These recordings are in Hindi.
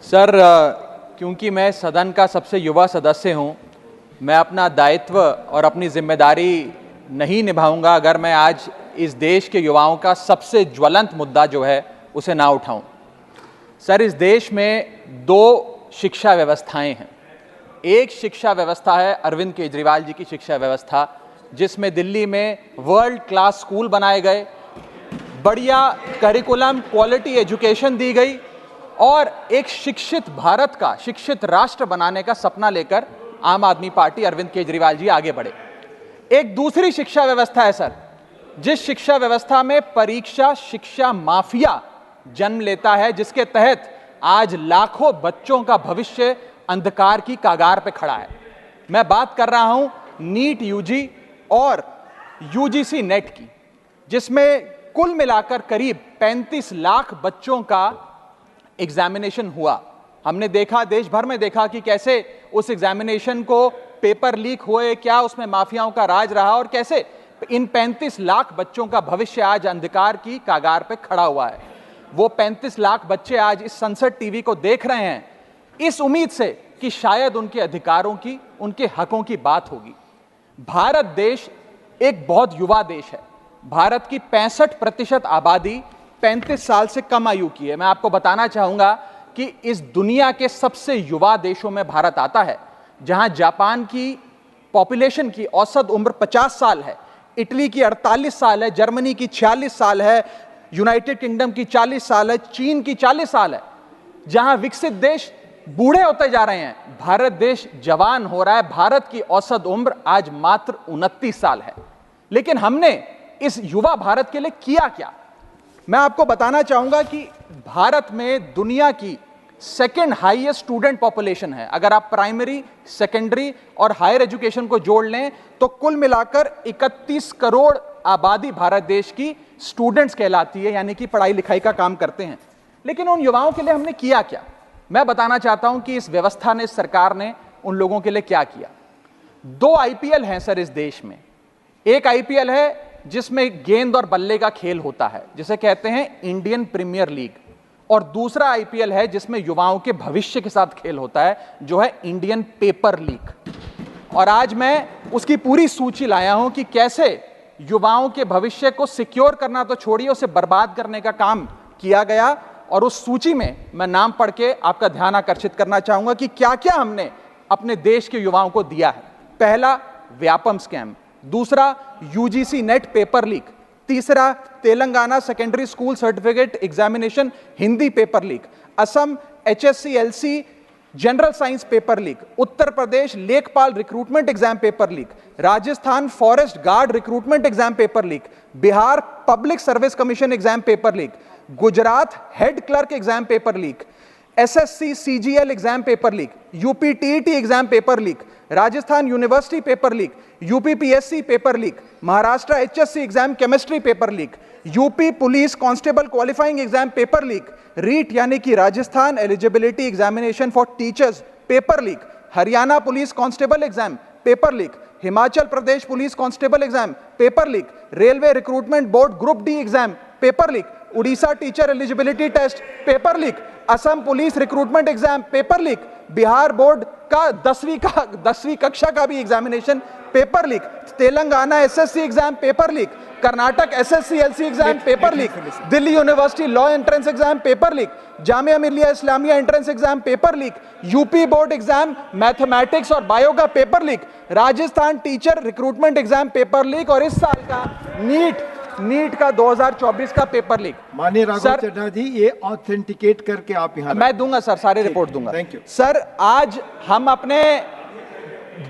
सर, क्योंकि मैं सदन का सबसे युवा सदस्य हूं, मैं अपना दायित्व और अपनी जिम्मेदारी नहीं निभाऊंगा अगर मैं आज इस देश के युवाओं का सबसे ज्वलंत मुद्दा जो है उसे ना उठाऊं। सर, इस देश में दो शिक्षा व्यवस्थाएं हैं। एक शिक्षा व्यवस्था है अरविंद केजरीवाल जी की शिक्षा व्यवस्था, जिसमें दिल्ली में वर्ल्ड क्लास स्कूल बनाए गए, बढ़िया करिकुलम, क्वालिटी एजुकेशन दी गई और एक शिक्षित भारत का, शिक्षित राष्ट्र बनाने का सपना लेकर आम आदमी पार्टी, अरविंद केजरीवाल जी आगे बढ़े। एक दूसरी शिक्षा व्यवस्था है सर, जिस शिक्षा व्यवस्था में परीक्षा शिक्षा माफिया जन्म लेता है, जिसके तहत आज लाखों बच्चों का भविष्य अंधकार की कागार पे खड़ा है। मैं बात कर रहा हूं नीट यूजी और यूजीसी नेट की, जिसमें कुल मिलाकर करीब 35 लाख बच्चों का एग्जामिनेशन हुआ। हमने देखा, देश भर में देखा कि कैसे उस एग्जामिनेशन को पेपर लीक हुए, क्या उसमें माफियाओं का राज रहा और कैसे इन 35 लाख बच्चों का भविष्य आज अंधकार की कागार पे खड़ा हुआ है। वो 35 लाख बच्चे आज इस संसद टीवी को देख रहे हैं इस उम्मीद से कि शायद उनके अधिकारों की, उनके हकों की बात होगी। भारत देश एक बहुत युवा देश है। भारत की 65% आबादी 35 साल से कम आयु की है। मैं आपको बताना चाहूंगा कि इस दुनिया के सबसे युवा देशों में भारत आता है, जहां जापान की पॉपुलेशन की औसत उम्र 50 साल है, इटली की 48 साल है, जर्मनी की 46 साल है, यूनाइटेड किंगडम की 40 साल है, चीन की 40 साल है। जहां विकसित देश बूढ़े होते जा रहे हैं, भारत देश जवान हो रहा है। भारत की औसत उम्र आज मात्र 29 साल है। लेकिन हमने इस युवा भारत के लिए किया क्या? मैं आपको बताना चाहूंगा कि भारत में दुनिया की सेकेंड हाईएस्ट स्टूडेंट पॉपुलेशन है। अगर आप प्राइमरी, सेकेंडरी और हायर एजुकेशन को जोड़ लें तो कुल मिलाकर 31 करोड़ आबादी भारत देश की स्टूडेंट्स कहलाती है, यानी कि पढ़ाई लिखाई का काम करते हैं। लेकिन उन युवाओं के लिए हमने किया क्या? मैं बताना चाहता हूं कि इस व्यवस्था ने, सरकार ने उन लोगों के लिए क्या किया। 2 आईपीएल हैं सर इस देश में। एक आईपीएल है जिसमें गेंद और बल्ले का खेल होता है, जिसे कहते हैं इंडियन प्रीमियर लीग, और दूसरा आईपीएल है जिसमें युवाओं के भविष्य के साथ खेल होता है, जो है इंडियन पेपर लीग। और आज मैं उसकी पूरी सूची लाया हूं कि कैसे युवाओं के भविष्य को सिक्योर करना तो छोड़िए, उसे बर्बाद करने का काम किया गया। और उस सूची में मैं नाम पढ़ के आपका ध्यान आकर्षित करना चाहूंगा कि क्या क्या हमने अपने देश के युवाओं को दिया है। पहला, व्यापम स्कैम। दूसरा, यूजीसी नेट पेपर लीक। तीसरा, Telangana secondary school certificate examination Hindi paper leak. Assam HSC-LC general science paper leak. Uttar Pradesh Lekhpal recruitment exam paper leak. Rajasthan forest guard recruitment exam paper leak. Bihar public service commission exam paper leak. Gujarat head clerk exam paper leak. SSC CGL exam paper leak. UP TET exam paper leak. Rajasthan university paper leak. UP PSC paper leak. Maharashtra HSC exam chemistry paper leak. UP police constable qualifying exam paper leak. REET यानी कि Rajasthan eligibility examination for teachers paper leak. Haryana police constable exam paper leak. Himachal Pradesh police constable exam paper leak. Railway recruitment board group D exam paper leak. Orissa teacher eligibility test paper leak. Assam police recruitment exam paper leak. Bihar board का 10वीं कक्षा का भी examination paper leak. Telangana SSC exam paper leak. Karnataka SSC-LC exam paper leak. Delhi university law entrance exam paper leak. Jamia Millia Islamia entrance exam paper leak. UP board exam mathematics और बायो का paper leak. Rajasthan teacher recruitment exam paper leak. और इस साल का नीट का 2024 का पेपर लीक। माननीय राघव चड्ढा जी, ये ऑथेंटिकेट करके आप यहाँ मैं दूंगा सर, सारी रिपोर्ट दूंगा। थैंक यू सर, आज हम अपने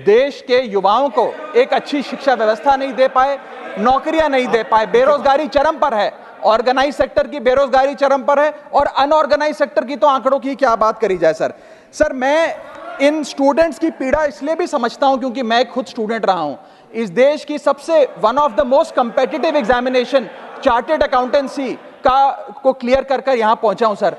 देश के युवाओं को एक अच्छी शिक्षा व्यवस्था नहीं दे पाए, नौकरियां नहीं दे पाए, बेरोजगारी चरम पर है, ऑर्गेनाइज सेक्टर की बेरोजगारी चरम पर है और अनऑर्गेनाइज सेक्टर की तो आंकड़ों की क्या बात करी जाए। सर मैं इन स्टूडेंट्स की पीड़ा इसलिए भी समझता हूं क्योंकि मैं खुद स्टूडेंट रहा हूं। इस देश की सबसे one of the most competitive examination chartered accountancy को क्लियर कर यहां पहुंचा हूं। सर,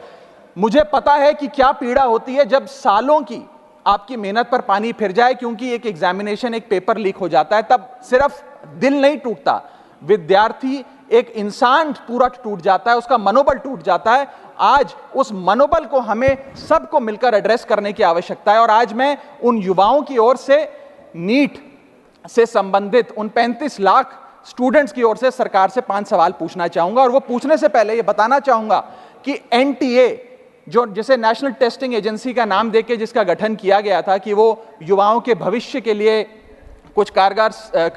मुझे पता है कि क्या पीड़ा होती है जब सालों की आपकी मेहनत पर पानी फिर जाए, क्योंकि एक एग्जामिनेशन, एक पेपर लीक हो जाता है। तब सिर्फ दिल नहीं टूटता, विद्यार्थी एक इंसान पूरा टूट जाता है, उसका मनोबल टूट जाता है। आज उस मनोबल को हमें सबको मिलकर एड्रेस करने की आवश्यकता है। और आज मैं उन युवाओं की ओर से नीट से संबंधित उन 35 लाख स्टूडेंट्स की ओर से सरकार से 5 सवाल पूछना चाहूंगा। और वो पूछने से पहले ये बताना चाहूंगा कि एनटीए, जो जिसे नेशनल टेस्टिंग एजेंसी का नाम देके जिसका गठन किया गया था कि वो युवाओं के भविष्य के लिए कुछ कारगर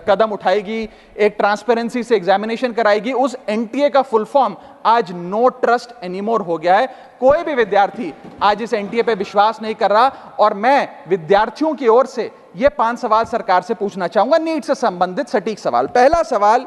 कदम उठाएगी, एक ट्रांसपेरेंसी से एग्जामिनेशन कराएगी, उस एनटीए का फुल फॉर्म आज नो ट्रस्ट एनीमोर हो गया है। कोई भी विद्यार्थी आज इस एनटीए पे विश्वास नहीं कर रहा। और मैं विद्यार्थियों की ओर से ये 5 सवाल सरकार से पूछना चाहूंगा, नीट से संबंधित सटीक सवाल। पहला सवाल,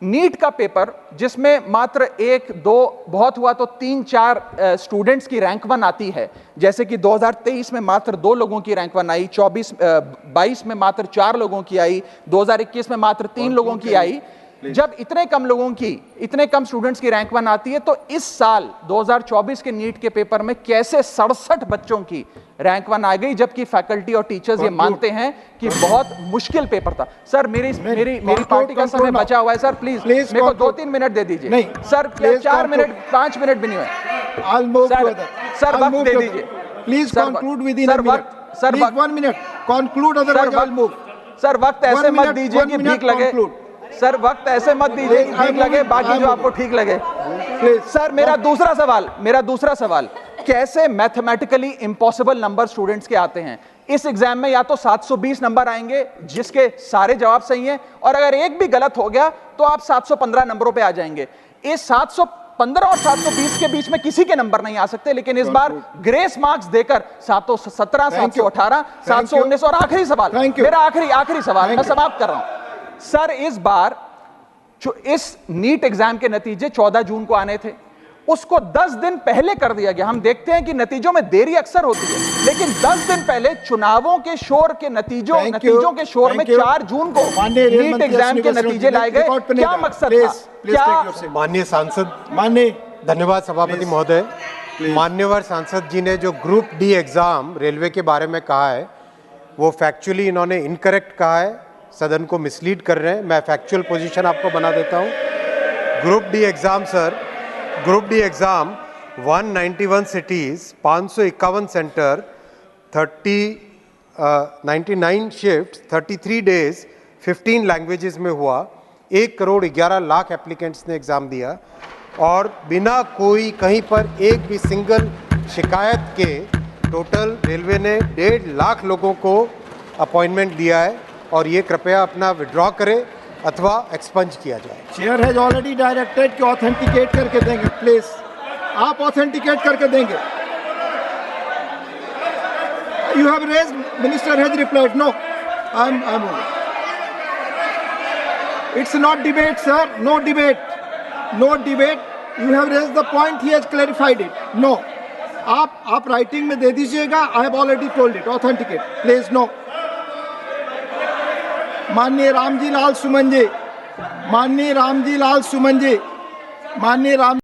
नीट का पेपर जिसमें मात्र 1-2 बहुत हुआ तो 3-4 स्टूडेंट्स की रैंक 1 आती है, जैसे कि 2023 में मात्र 2 लोगों की रैंक 1 आई, 22 में मात्र 4 लोगों की आई, 2021 में मात्र 3 लोगों की आई। जब इतने कम स्टूडेंट्स की रैंक 1 आती है, तो इस साल 2024 के नीट के पेपर में कैसे 67 बच्चों की रैंक 1 आ गई, जबकि फैकल्टी और टीचर्स ये मानते हैं कि बहुत मुश्किल पेपर था। सर मेरी पार्टी का समय बचा हुआ है सर, प्लीज मेरे को 2-3 मिनट दे दीजिए। नहीं सर, 4 मिनट 5 मिनट भी नहीं हुए सर, वक्त दे दीजिए please. Conclude with in a minute sir, 1 minute conclude, otherwise I will move. Sir वक्त ऐसे मत दीजिए कि भीख लगे सर, वक्त ऐसे मत दीजिए कि ठीक लगे, बाकी जो आपको ठीक लगे। सर मेरा दूसरा सवाल, कैसे मैथमेटिकली इम्पॉसिबल नंबर स्टूडेंट्स के आते हैं? इस एग्जाम में या तो 720 नंबर आएंगे जिसके सारे जवाब सही हैं, और अगर एक भी गलत हो गया तो आप 715 नंबरों पे आ जाएंगे। इस 715 और 720 के बीच में किसी के नंबर नहीं आ सकते, लेकिन इस बार ग्रेस मार्क्स देकर 717, 718, 719। और आखिरी सवाल, मेरा आखिरी सवाल, मैं समाप्त कर रहा हूं सर। इस बार जो इस नीट एग्जाम के नतीजे 14 जून को आने थे, उसको 10 दिन पहले कर दिया गया। हम देखते हैं कि नतीजों में देरी अक्सर होती है, लेकिन 10 दिन पहले चुनावों के शोर के नतीजों के शोर में 4 जून को नीट एग्जाम के नतीजे लाए गए। क्या मकसद था? क्या माननीय सांसद, धन्यवाद सभापति महोदय। मान्यवर सांसद जी ने जो ग्रुप डी एग्जाम रेलवे के बारे में कहा है, वो फैक्चुअली इन्होंने इनकरेक्ट कहा है, सदन को मिसलीड कर रहे हैं। मैं फैक्चुअल पोजीशन आपको बना देता हूं। Group D exam sir, group D exam 191 cities, 551 centre, 99 shift, 33 days, 15 languages में हुआ। 1 करोड़ 11 लाख एप्लीकेंट्स ने एग्जाम दिया, और बिना कोई कहीं पर एक भी सिंगल शिकायत के टोटल रेलवे ने 1.5 लाख लोगों को अपॉइंटमेंट दिया है। और ये कृपया अपना विड्रॉ करें अथवा एक्सपंज किया जाए। चेयर हैज ऑलरेडी डायरेक्टेड कि ऑथेंटिकेट करके देंगे, प्लीज आप ऑथेंटिकेट करके देंगे। You have raised, minister has replied, no I am it's not debate sir, no debate. You have raised the point, he has clarified it. No, आप राइटिंग में दे दीजिएगा। I have already told it, authenticate please. No, माननीय रामजी लाल सुमन जी, माननीय राम